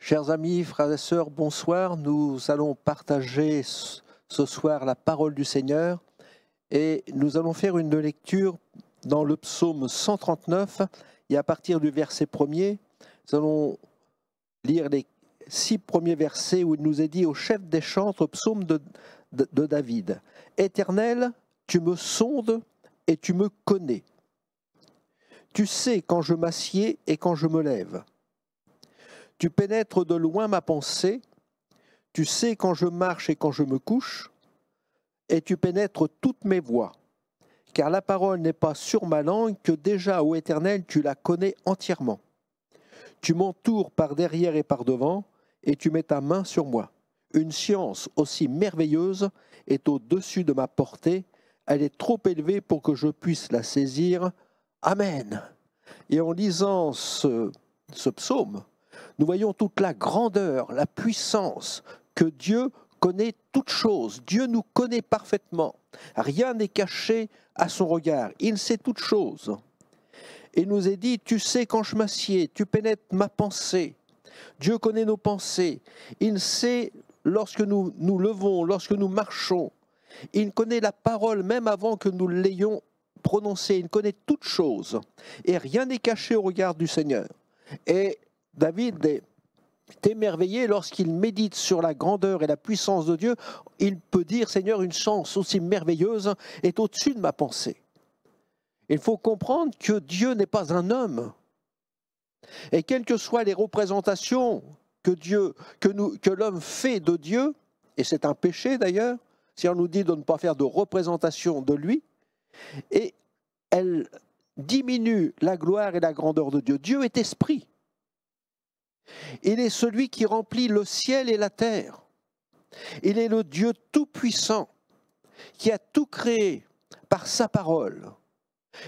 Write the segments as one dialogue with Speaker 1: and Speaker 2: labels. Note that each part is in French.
Speaker 1: Chers amis, frères et sœurs, bonsoir. Nous allons partager ce soir la parole du Seigneur et nous allons faire une lecture dans le psaume 139 et à partir du verset 1er, nous allons lire les 6 premiers versets où il nous est dit au chef des chantres, psaume de David. « Éternel, tu me sondes et tu me connais. Tu sais quand je m'assieds et quand je me lève. Tu pénètres de loin ma pensée, tu sais quand je marche et quand je me couche, et tu pénètres toutes mes voies. Car la parole n'est pas sur ma langue, que déjà, ô Éternel, tu la connais entièrement. Tu m'entoures par derrière et par devant, et tu mets ta main sur moi. Une science aussi merveilleuse est au-dessus de ma portée, elle est trop élevée pour que je puisse la saisir. Amen. » Et en lisant ce psaume, nous voyons toute la grandeur, la puissance, que Dieu connaît toutes choses. Dieu nous connaît parfaitement. Rien n'est caché à son regard. Il sait toutes choses. Il nous est dit, tu sais quand je m'assieds, tu pénètres ma pensée. Dieu connaît nos pensées. Il sait lorsque nous nous levons, lorsque nous marchons. Il connaît la parole même avant que nous l'ayons prononcée. Il connaît toutes choses. Et rien n'est caché au regard du Seigneur. Et David est émerveillé lorsqu'il médite sur la grandeur et la puissance de Dieu. Il peut dire, Seigneur, une chance aussi merveilleuse est au-dessus de ma pensée. Il faut comprendre que Dieu n'est pas un homme. Et quelles que soient les représentations que l'homme fait de Dieu, et c'est un péché d'ailleurs, si on nous dit de ne pas faire de représentation de lui, et elle diminue la gloire et la grandeur de Dieu. Dieu est esprit. Il est celui qui remplit le ciel et la terre. Il est le Dieu tout-puissant qui a tout créé par sa parole.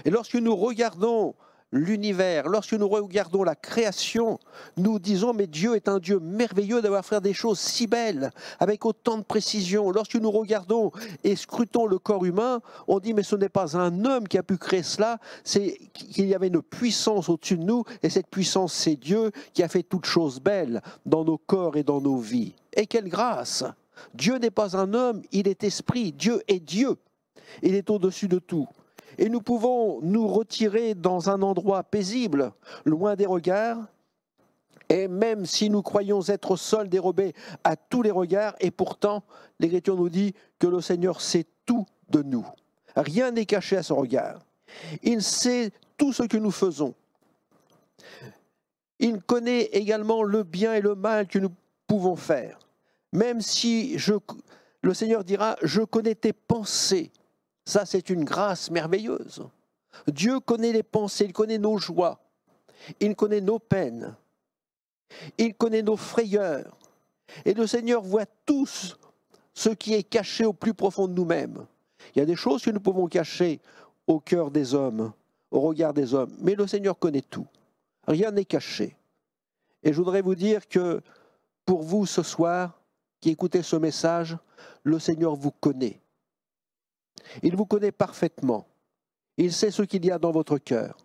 Speaker 1: Et lorsque nous regardons l'univers, lorsque nous regardons la création, nous disons, mais Dieu est un Dieu merveilleux d'avoir fait des choses si belles, avec autant de précision. Lorsque nous regardons et scrutons le corps humain, on dit, mais ce n'est pas un homme qui a pu créer cela, c'est qu'il y avait une puissance au-dessus de nous, et cette puissance, c'est Dieu qui a fait toutes choses belles dans nos corps et dans nos vies. Et quelle grâce! Dieu n'est pas un homme, il est esprit. Dieu est Dieu. Il est au-dessus de tout. Et nous pouvons nous retirer dans un endroit paisible, loin des regards, et même si nous croyons être seuls, dérobés à tous les regards, et pourtant, l'Écriture nous dit que le Seigneur sait tout de nous. Rien n'est caché à son regard. Il sait tout ce que nous faisons. Il connaît également le bien et le mal que nous pouvons faire. Même si le Seigneur dira, je connais tes pensées. Ça, c'est une grâce merveilleuse. Dieu connaît les pensées, il connaît nos joies, il connaît nos peines, il connaît nos frayeurs. Et le Seigneur voit tout ce qui est caché au plus profond de nous-mêmes. Il y a des choses que nous pouvons cacher au cœur des hommes, au regard des hommes, mais le Seigneur connaît tout. Rien n'est caché. Et je voudrais vous dire que pour vous ce soir, qui écoutez ce message, le Seigneur vous connaît. Il vous connaît parfaitement. Il sait ce qu'il y a dans votre cœur.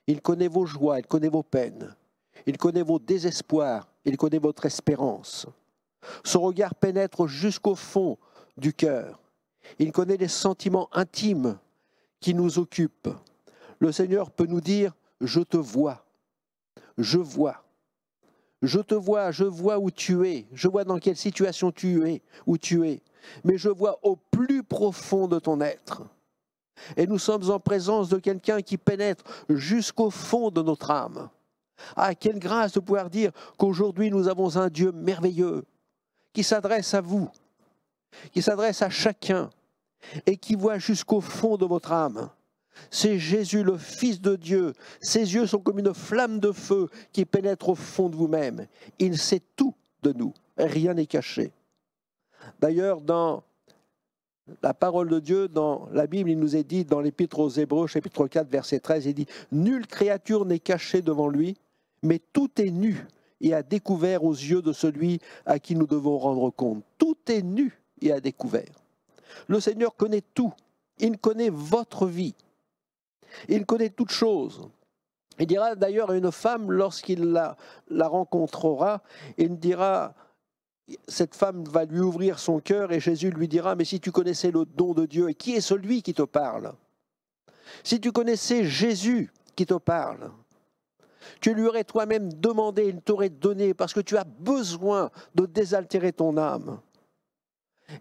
Speaker 1: Il connaît vos joies, il connaît vos peines. Il connaît vos désespoirs, il connaît votre espérance. Son regard pénètre jusqu'au fond du cœur. Il connaît les sentiments intimes qui nous occupent. Le Seigneur peut nous dire, je te vois, je vois. Je te vois, je vois où tu es, je vois dans quelle situation tu es, où tu es, mais je vois au plus profond de ton être. Et nous sommes en présence de quelqu'un qui pénètre jusqu'au fond de notre âme. Ah, quelle grâce de pouvoir dire qu'aujourd'hui nous avons un Dieu merveilleux qui s'adresse à vous, qui s'adresse à chacun et qui voit jusqu'au fond de votre âme. C'est Jésus, le Fils de Dieu. Ses yeux sont comme une flamme de feu qui pénètre au fond de vous-même. Il sait tout de nous. Rien n'est caché. D'ailleurs, dans la parole de Dieu, dans la Bible, il nous est dit, dans l'Épître aux Hébreux, chapitre 4, verset 13, il dit « Nulle créature n'est cachée devant lui, mais tout est nu et à découvert aux yeux de celui à qui nous devons rendre compte. » Tout est nu et à découvert. Le Seigneur connaît tout. Il connaît votre vie. Il connaît toutes choses. Il dira d'ailleurs à une femme, lorsqu'il la rencontrera, il dira, cette femme va lui ouvrir son cœur et Jésus lui dira, mais si tu connaissais le don de Dieu, et qui est celui qui te parle? Si tu connaissais Jésus qui te parle, tu lui aurais toi-même demandé, il t'aurait donné, parce que tu as besoin de désaltérer ton âme.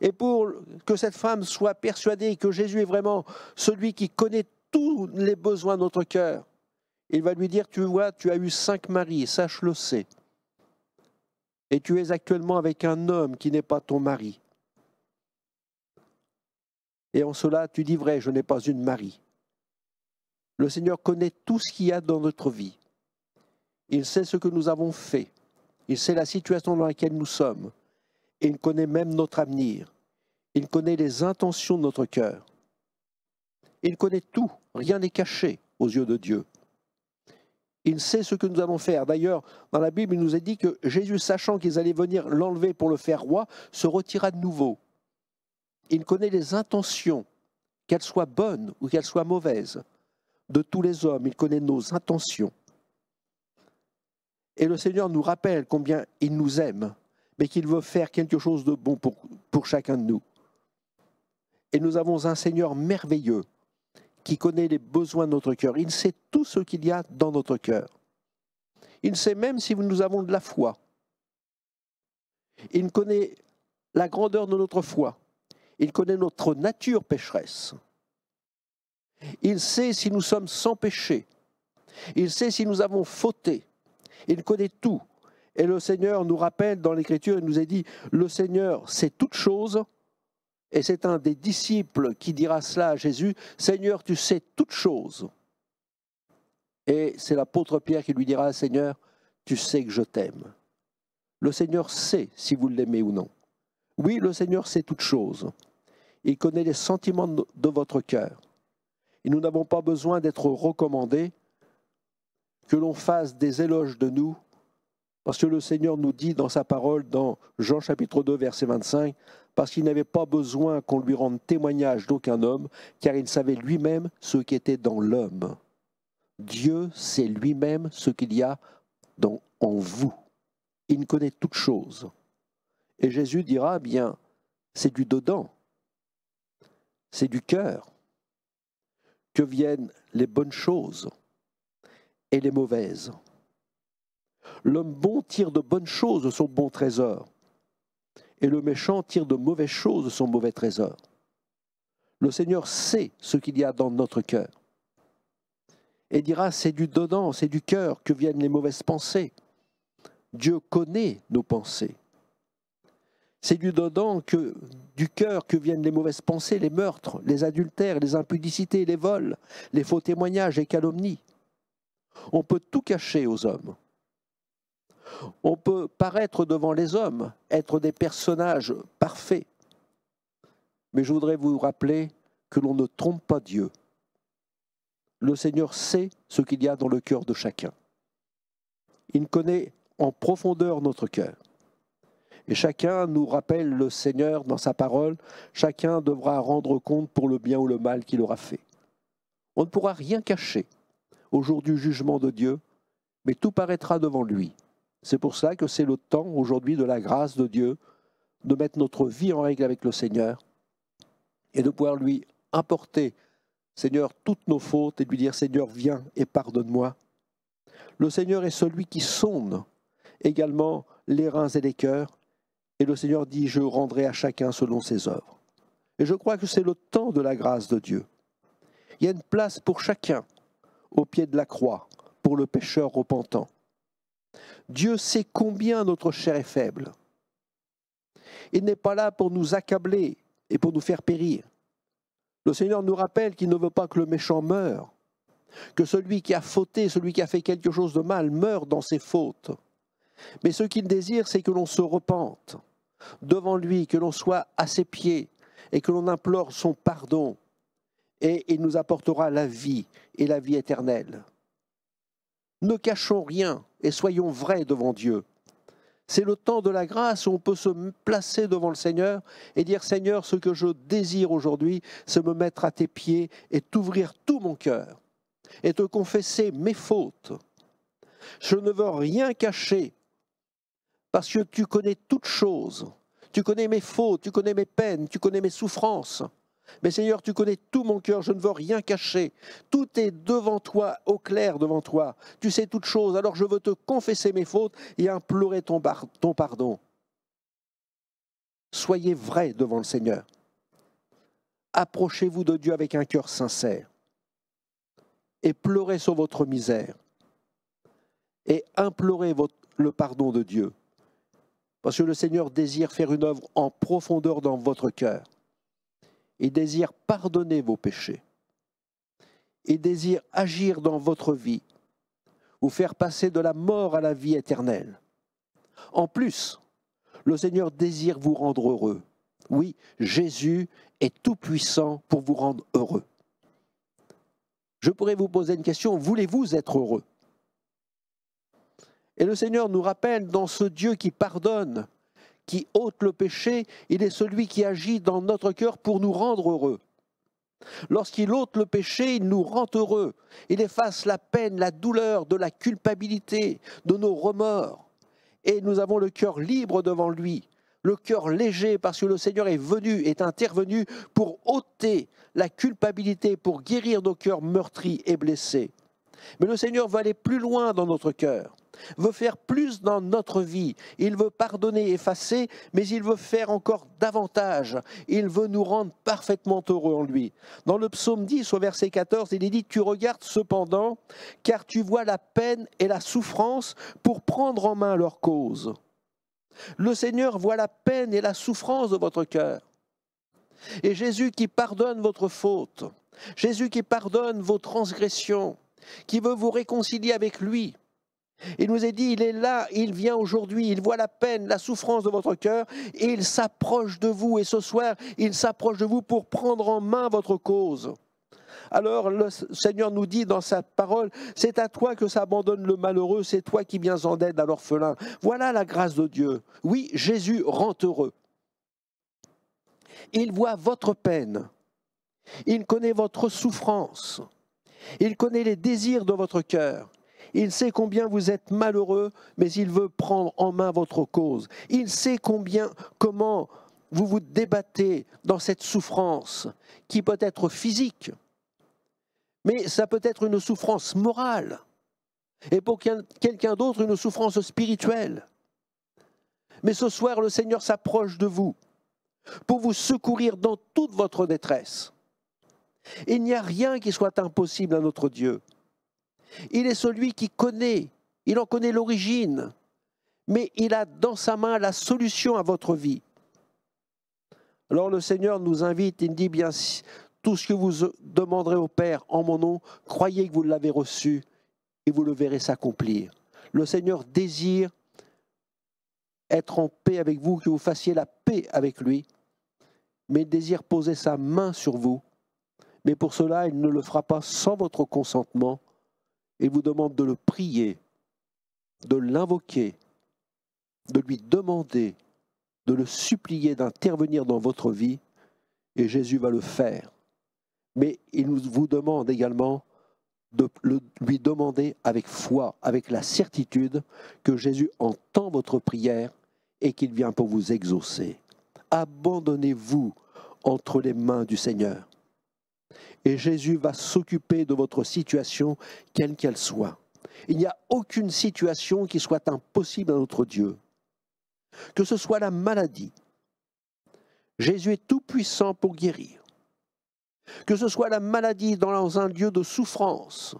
Speaker 1: Et pour que cette femme soit persuadée que Jésus est vraiment celui qui connaît tous les besoins de notre cœur, il va lui dire, tu vois, tu as eu 5 maris, sache-le c'est. Et tu es actuellement avec un homme qui n'est pas ton mari. Et en cela, tu dis vrai, je n'ai pas une mari. Le Seigneur connaît tout ce qu'il y a dans notre vie. Il sait ce que nous avons fait. Il sait la situation dans laquelle nous sommes. Et il connaît même notre avenir. Il connaît les intentions de notre cœur. Il connaît tout. Rien n'est caché aux yeux de Dieu. Il sait ce que nous allons faire. D'ailleurs, dans la Bible, il nous est dit que Jésus, sachant qu'ils allaient venir l'enlever pour le faire roi, se retira de nouveau. Il connaît les intentions, qu'elles soient bonnes ou qu'elles soient mauvaises, de tous les hommes. Il connaît nos intentions. Et le Seigneur nous rappelle combien il nous aime, mais qu'il veut faire quelque chose de bon pour chacun de nous. Et nous avons un Seigneur merveilleux qui connaît les besoins de notre cœur. Il sait tout ce qu'il y a dans notre cœur. Il sait même si nous avons de la foi. Il connaît la grandeur de notre foi. Il connaît notre nature pécheresse. Il sait si nous sommes sans péché. Il sait si nous avons fauté. Il connaît tout. Et le Seigneur nous rappelle dans l'Écriture, il nous a dit, le Seigneur sait toutes choses. Et c'est un des disciples qui dira cela à Jésus, Seigneur, tu sais toutes choses. Et c'est l'apôtre Pierre qui lui dira, Seigneur, tu sais que je t'aime. Le Seigneur sait si vous l'aimez ou non. Oui, le Seigneur sait toutes choses. Il connaît les sentiments de votre cœur. Et nous n'avons pas besoin d'être recommandés, que l'on fasse des éloges de nous, parce que le Seigneur nous dit dans sa parole, dans Jean chapitre 2, verset 25, parce qu'il n'avait pas besoin qu'on lui rende témoignage d'aucun homme, car il savait lui-même ce qui était dans l'homme. Dieu sait lui-même ce qu'il y a en vous. Il connaît toutes choses. Et Jésus dira, bien, c'est du dedans, c'est du cœur que viennent les bonnes choses et les mauvaises. L'homme bon tire de bonnes choses de son bon trésor, et le méchant tire de mauvaises choses de son mauvais trésor. Le Seigneur sait ce qu'il y a dans notre cœur. Et dira, c'est du dedans, c'est du cœur que viennent les mauvaises pensées. Dieu connaît nos pensées. C'est du dedans, du cœur que viennent les mauvaises pensées, les meurtres, les adultères, les impudicités, les vols, les faux témoignages et calomnies. On peut tout cacher aux hommes. On peut paraître devant les hommes, être des personnages parfaits. Mais je voudrais vous rappeler que l'on ne trompe pas Dieu. Le Seigneur sait ce qu'il y a dans le cœur de chacun. Il connaît en profondeur notre cœur. Et chacun nous rappelle le Seigneur dans sa parole, chacun devra rendre compte pour le bien ou le mal qu'il aura fait. On ne pourra rien cacher au jour du jugement de Dieu, mais tout paraîtra devant lui. C'est pour ça que c'est le temps aujourd'hui de la grâce de Dieu, de mettre notre vie en règle avec le Seigneur et de pouvoir lui apporter, Seigneur, toutes nos fautes et de lui dire, Seigneur, viens et pardonne-moi. Le Seigneur est celui qui sonde également les reins et les cœurs. Et le Seigneur dit, je rendrai à chacun selon ses œuvres. Et je crois que c'est le temps de la grâce de Dieu. Il y a une place pour chacun au pied de la croix, pour le pécheur repentant. Dieu sait combien notre chair est faible. Il n'est pas là pour nous accabler et pour nous faire périr. Le Seigneur nous rappelle qu'il ne veut pas que le méchant meure, que celui qui a fauté, celui qui a fait quelque chose de mal, meure dans ses fautes. Mais ce qu'il désire, c'est que l'on se repente devant lui, que l'on soit à ses pieds et que l'on implore son pardon. Et il nous apportera la vie et la vie éternelle. Ne cachons rien et soyons vrais devant Dieu. C'est le temps de la grâce où on peut se placer devant le Seigneur et dire, Seigneur, ce que je désire aujourd'hui, c'est me mettre à tes pieds et t'ouvrir tout mon cœur. et te confesser mes fautes. Je ne veux rien cacher, parce que tu connais toutes choses. Tu connais mes fautes, tu connais mes peines, tu connais mes souffrances. Mais Seigneur, tu connais tout mon cœur, je ne veux rien cacher. Tout est devant toi, au clair devant toi. Tu sais toutes choses, alors je veux te confesser mes fautes et implorer ton pardon. Soyez vrais devant le Seigneur. Approchez-vous de Dieu avec un cœur sincère et pleurez sur votre misère et implorez le pardon de Dieu. Parce que le Seigneur désire faire une œuvre en profondeur dans votre cœur. Il désire pardonner vos péchés. Il désire agir dans votre vie, vous faire passer de la mort à la vie éternelle. En plus, le Seigneur désire vous rendre heureux. Oui, Jésus est tout-puissant pour vous rendre heureux. Je pourrais vous poser une question, voulez-vous être heureux? Et le Seigneur nous rappelle dans ce Dieu qui pardonne, qui ôte le péché, il est celui qui agit dans notre cœur pour nous rendre heureux. Lorsqu'il ôte le péché, il nous rend heureux. Il efface la peine, la douleur, de la culpabilité, de nos remords. Et nous avons le cœur libre devant lui, le cœur léger parce que le Seigneur est intervenu pour ôter la culpabilité, pour guérir nos cœurs meurtris et blessés. Mais le Seigneur veut aller plus loin dans notre cœur, veut faire plus dans notre vie. Il veut pardonner, effacer, mais il veut faire encore davantage. Il veut nous rendre parfaitement heureux en lui. Dans le psaume 10, au verset 14, il est dit « Tu regardes cependant, car tu vois la peine et la souffrance pour prendre en main leur cause. » Le Seigneur voit la peine et la souffrance de votre cœur. Et Jésus qui pardonne votre faute, Jésus qui pardonne vos transgressions, qui veut vous réconcilier avec lui. Il nous est dit, il est là, il vient aujourd'hui, il voit la peine, la souffrance de votre cœur et il s'approche de vous. Et ce soir, il s'approche de vous pour prendre en main votre cause. Alors le Seigneur nous dit dans sa parole, c'est à toi que s'abandonne le malheureux, c'est toi qui viens en aide à l'orphelin. Voilà la grâce de Dieu. Oui, Jésus rend heureux. Il voit votre peine, il connaît votre souffrance. Il connaît les désirs de votre cœur. Il sait combien vous êtes malheureux, mais il veut prendre en main votre cause. Il sait comment vous vous débattez dans cette souffrance, qui peut être physique, mais ça peut être une souffrance morale, et pour quelqu'un d'autre, une souffrance spirituelle. Mais ce soir, le Seigneur s'approche de vous pour vous secourir dans toute votre détresse. Il n'y a rien qui soit impossible à notre Dieu. Il est celui qui connaît, il en connaît l'origine, mais il a dans sa main la solution à votre vie. Alors le Seigneur nous invite, il dit bien, tout ce que vous demanderez au Père en mon nom, croyez que vous l'avez reçu et vous le verrez s'accomplir. Le Seigneur désire être en paix avec vous, que vous fassiez la paix avec lui, mais il désire poser sa main sur vous. Mais pour cela, il ne le fera pas sans votre consentement. Il vous demande de le prier, de l'invoquer, de lui demander, de le supplier d'intervenir dans votre vie, et Jésus va le faire. Mais il vous demande également de lui demander avec foi, avec la certitude que Jésus entend votre prière et qu'il vient pour vous exaucer. Abandonnez-vous entre les mains du Seigneur. Et Jésus va s'occuper de votre situation, quelle qu'elle soit. Il n'y a aucune situation qui soit impossible à notre Dieu. Que ce soit la maladie, Jésus est tout puissant pour guérir. Que ce soit la maladie dans un lieu de souffrance,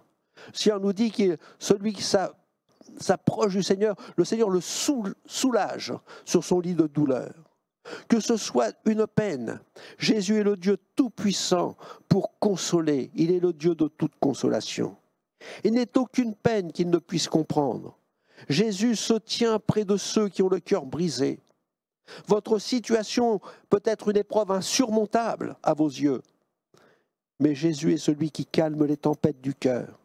Speaker 1: si on nous dit que celui qui s'approche du Seigneur, le Seigneur le soulage sur son lit de douleur. Que ce soit une peine, Jésus est le Dieu tout-puissant pour consoler. Il est le Dieu de toute consolation. Il n'est aucune peine qu'il ne puisse comprendre. Jésus se tient près de ceux qui ont le cœur brisé. Votre situation peut être une épreuve insurmontable à vos yeux. Mais Jésus est celui qui calme les tempêtes du cœur.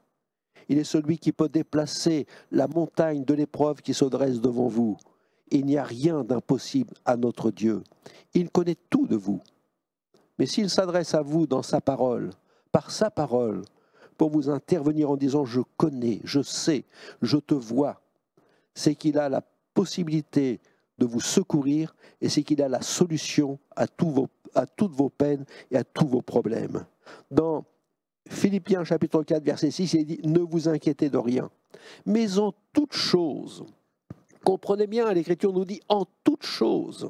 Speaker 1: Il est celui qui peut déplacer la montagne de l'épreuve qui se dresse devant vous. Il n'y a rien d'impossible à notre Dieu. Il connaît tout de vous. Mais s'il s'adresse à vous dans sa parole, par sa parole, pour vous intervenir en disant « je connais, je sais, je te vois », c'est qu'il a la possibilité de vous secourir et c'est qu'il a la solution à toutes vos peines et à tous vos problèmes. Dans Philippiens chapitre 4, verset 6, il dit « Ne vous inquiétez de rien, mais en toute chose ». Comprenez bien, l'Écriture nous dit « en toute chose ».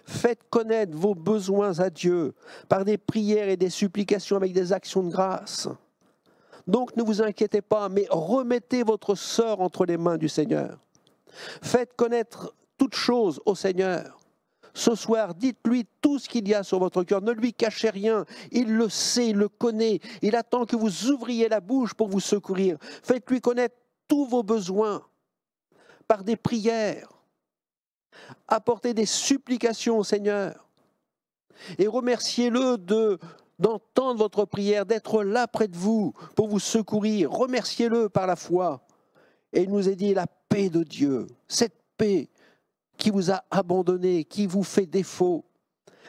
Speaker 1: Faites connaître vos besoins à Dieu par des prières et des supplications avec des actions de grâce. Donc ne vous inquiétez pas, mais remettez votre sort entre les mains du Seigneur. Faites connaître toutes choses au Seigneur. Ce soir, dites-lui tout ce qu'il y a sur votre cœur. Ne lui cachez rien. Il le sait, il le connaît. Il attend que vous ouvriez la bouche pour vous secourir. Faites-lui connaître tous vos besoins par des prières. Apportez des supplications au Seigneur. Et remerciez-le d'entendre votre prière, d'être là près de vous pour vous secourir. Remerciez-le par la foi. Et il nous est dit la paix de Dieu, cette paix qui vous a abandonné, qui vous fait défaut,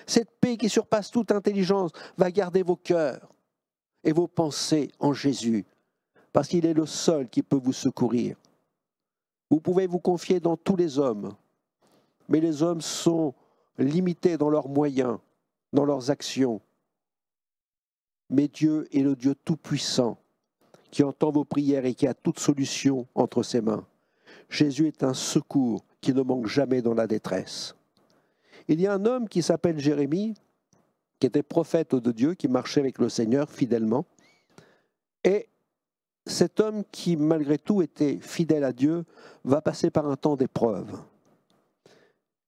Speaker 1: cette paix qui surpasse toute intelligence, va garder vos cœurs et vos pensées en Jésus, parce qu'il est le seul qui peut vous secourir. Vous pouvez vous confier dans tous les hommes, mais les hommes sont limités dans leurs moyens, dans leurs actions. Mais Dieu est le Dieu tout-puissant, qui entend vos prières et qui a toute solution entre ses mains. Jésus est un secours qui ne manque jamais dans la détresse. Il y a un homme qui s'appelle Jérémie, qui était prophète de Dieu, qui marchait avec le Seigneur fidèlement. Et cet homme qui, malgré tout, était fidèle à Dieu, va passer par un temps d'épreuve.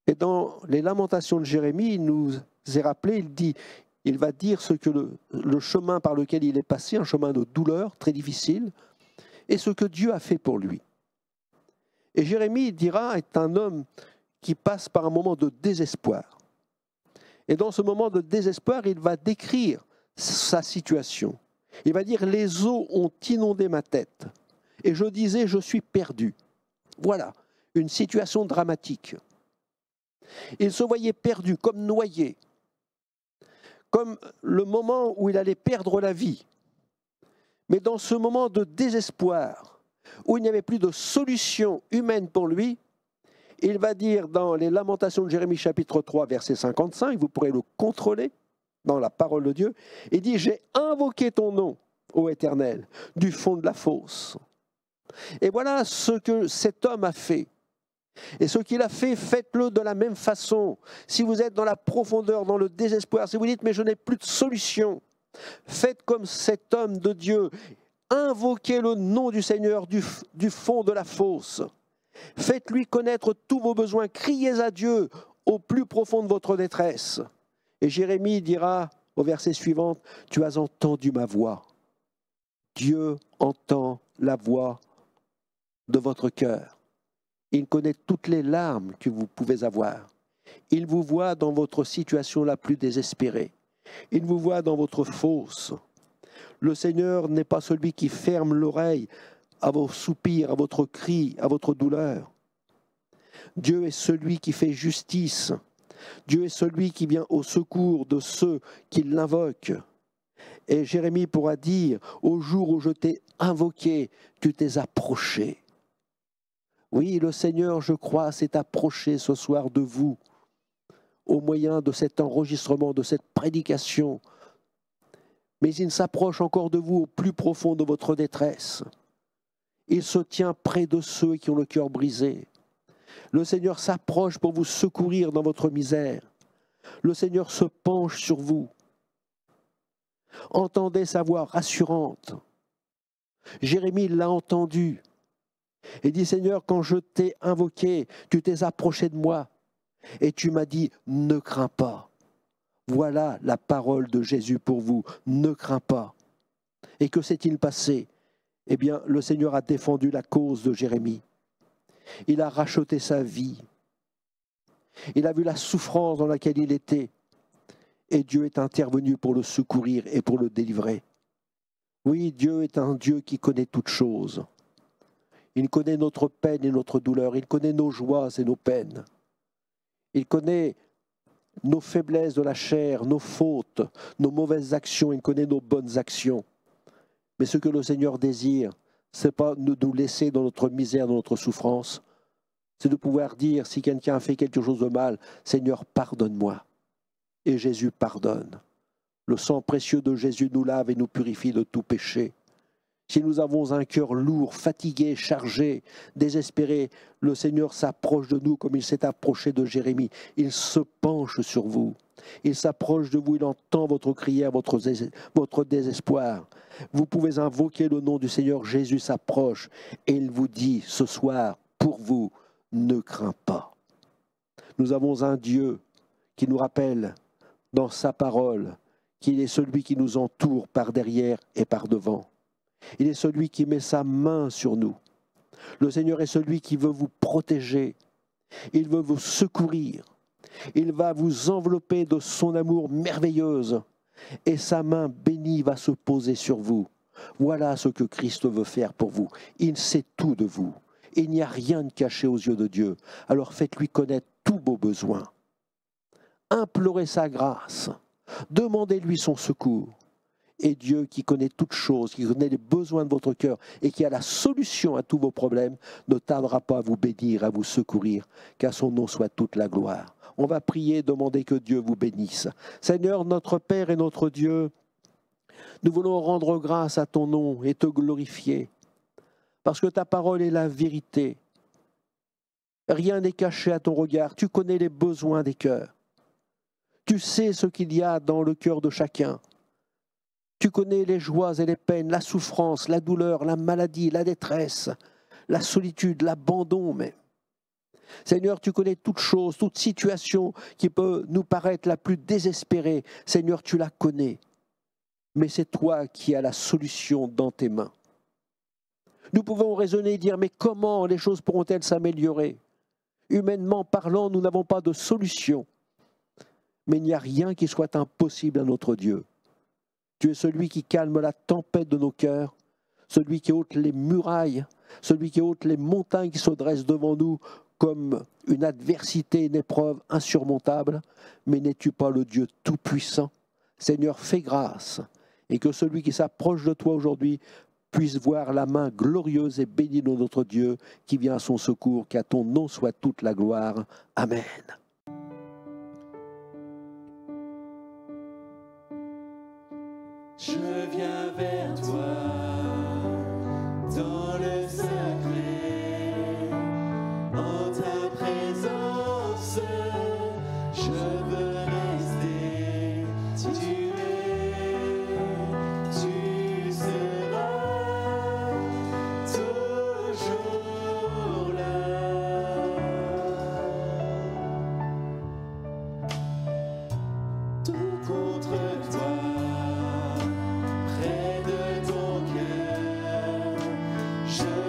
Speaker 1: Et dans les lamentations de Jérémie, il nous est rappelé, il va dire ce que le chemin par lequel il est passé, un chemin de douleur très difficile, et ce que Dieu a fait pour lui. Et Jérémie, il dira, est un homme qui passe par un moment de désespoir. Et dans ce moment de désespoir, il va décrire sa situation. Il va dire, les eaux ont inondé ma tête, et je disais, je suis perdu. Voilà, une situation dramatique. Il se voyait perdu, comme noyé, comme le moment où il allait perdre la vie. Mais dans ce moment de désespoir, où il n'y avait plus de solution humaine pour lui, il va dire dans les Lamentations de Jérémie chapitre 3, verset 55, vous pourrez le contrôler dans la parole de Dieu, il dit « J'ai invoqué ton nom, ô Éternel, du fond de la fosse. » Et voilà ce que cet homme a fait. Et ce qu'il a fait, faites-le de la même façon. Si vous êtes dans la profondeur, dans le désespoir, si vous dites « mais je n'ai plus de solution », faites comme cet homme de Dieu. Invoquez le nom du Seigneur du fond de la fosse. Faites-lui connaître tous vos besoins. Criez à Dieu au plus profond de votre détresse. Et Jérémie dira au verset suivant, « Tu as entendu ma voix. » Dieu entend la voix de votre cœur. Il connaît toutes les larmes que vous pouvez avoir. Il vous voit dans votre situation la plus désespérée. Il vous voit dans votre fosse. Le Seigneur n'est pas celui qui ferme l'oreille à vos soupirs, à votre cri, à votre douleur. Dieu est celui qui fait justice. Dieu est celui qui vient au secours de ceux qui l'invoquent. Et Jérémie pourra dire, au jour où je t'ai invoqué, tu t'es approché. Oui, le Seigneur, je crois, s'est approché ce soir de vous, au moyen de cet enregistrement, de cette prédication. Mais il s'approche encore de vous au plus profond de votre détresse. Il se tient près de ceux qui ont le cœur brisé. Le Seigneur s'approche pour vous secourir dans votre misère. Le Seigneur se penche sur vous. Entendez sa voix rassurante. Jérémie l'a entendu. Et dit, Seigneur, quand je t'ai invoqué, tu t'es approché de moi et tu m'as dit, ne crains pas. Voilà la parole de Jésus pour vous, ne crains pas. Et que s'est-il passé? Eh bien, le Seigneur a défendu la cause de Jérémie. Il a racheté sa vie. Il a vu la souffrance dans laquelle il était. Et Dieu est intervenu pour le secourir et pour le délivrer. Oui, Dieu est un Dieu qui connaît toutes choses. Il connaît notre peine et notre douleur. Il connaît nos joies et nos peines. Il connaît nos faiblesses de la chair, nos fautes, nos mauvaises actions. Il connaît nos bonnes actions. Mais ce que le Seigneur désire, ce n'est pas de nous laisser dans notre misère, dans notre souffrance. C'est de pouvoir dire, si quelqu'un a fait quelque chose de mal, Seigneur, pardonne-moi. Et Jésus pardonne. Le sang précieux de Jésus nous lave et nous purifie de tout péché. Si nous avons un cœur lourd, fatigué, chargé, désespéré, le Seigneur s'approche de nous comme il s'est approché de Jérémie. Il se penche sur vous. Il s'approche de vous, il entend votre prière, votre désespoir. Vous pouvez invoquer le nom du Seigneur, Jésus s'approche et il vous dit ce soir, pour vous, ne crains pas. Nous avons un Dieu qui nous rappelle dans sa parole qu'il est celui qui nous entoure par derrière et par devant. Il est celui qui met sa main sur nous. Le Seigneur est celui qui veut vous protéger. Il veut vous secourir. Il va vous envelopper de son amour merveilleuse. Et sa main bénie va se poser sur vous. Voilà ce que Christ veut faire pour vous. Il sait tout de vous. Il n'y a rien de caché aux yeux de Dieu. Alors faites-lui connaître tous vos besoins. Implorez sa grâce. Demandez-lui son secours. Et Dieu qui connaît toutes choses, qui connaît les besoins de votre cœur et qui a la solution à tous vos problèmes, ne tardera pas à vous bénir, à vous secourir, qu'à son nom soit toute la gloire. On va prier, demander que Dieu vous bénisse. Seigneur, notre Père et notre Dieu, nous voulons rendre grâce à ton nom et te glorifier, parce que ta parole est la vérité. Rien n'est caché à ton regard. Tu connais les besoins des cœurs. Tu sais ce qu'il y a dans le cœur de chacun. Tu connais les joies et les peines, la souffrance, la douleur, la maladie, la détresse, la solitude, l'abandon même. Seigneur, tu connais toute chose, toute situation qui peut nous paraître la plus désespérée. Seigneur, tu la connais. Mais c'est toi qui as la solution dans tes mains. Nous pouvons raisonner et dire, mais comment les choses pourront-elles s'améliorer? Humainement parlant, nous n'avons pas de solution. Mais il n'y a rien qui soit impossible à notre Dieu. Tu es celui qui calme la tempête de nos cœurs, celui qui ôte les murailles, celui qui ôte les montagnes qui se dressent devant nous comme une adversité, une épreuve insurmontable. Mais n'es-tu pas le Dieu tout-puissant? Seigneur, fais grâce, et que celui qui s'approche de toi aujourd'hui puisse voir la main glorieuse et bénie de notre Dieu qui vient à son secours, qu'à ton nom soit toute la gloire. Amen.
Speaker 2: Je viens vers toi dans le sacré, en ta présence, je veux rester. Tu seras toujours là. Tout contre toi. Je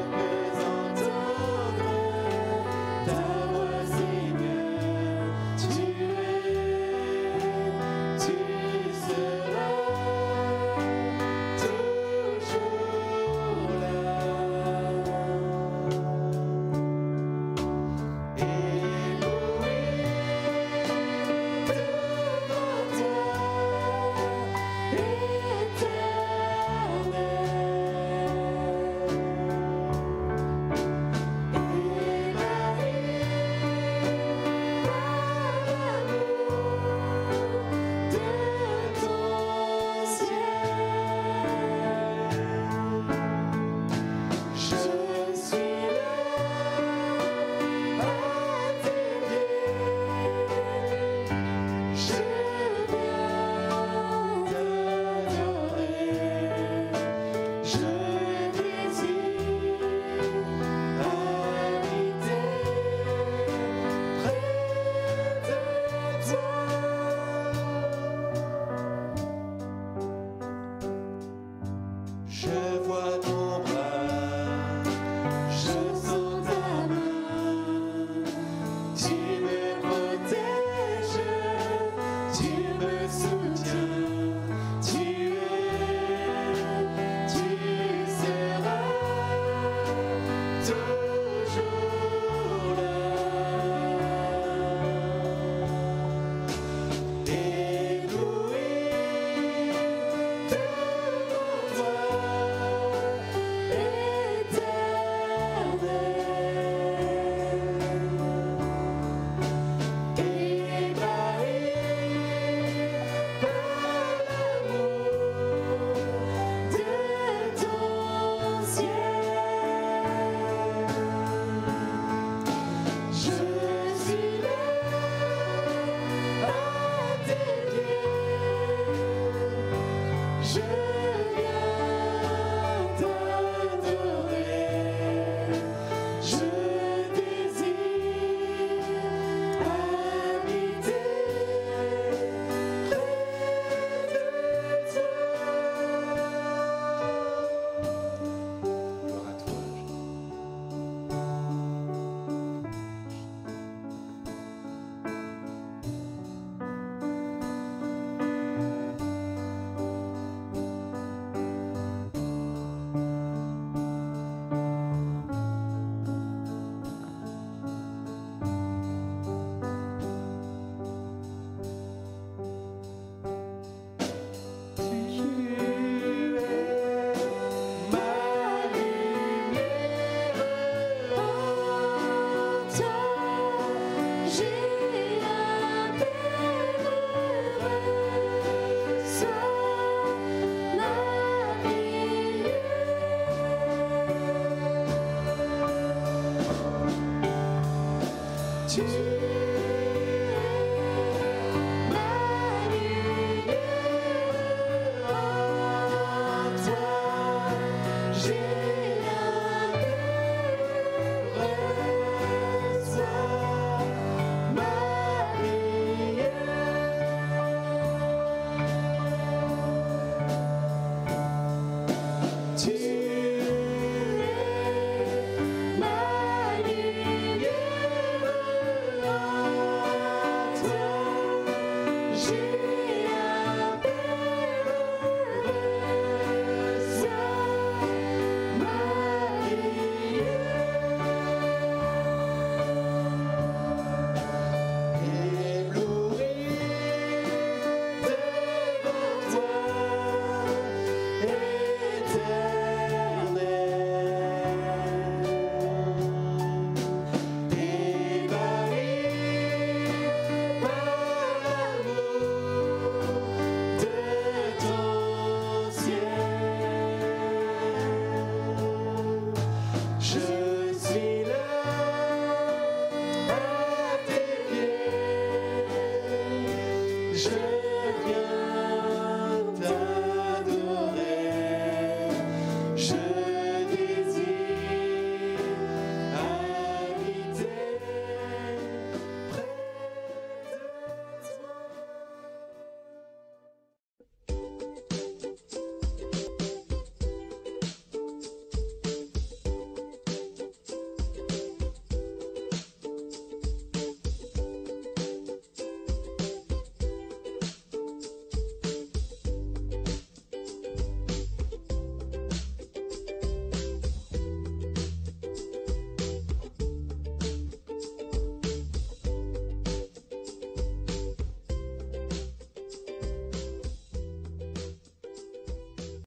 Speaker 2: Je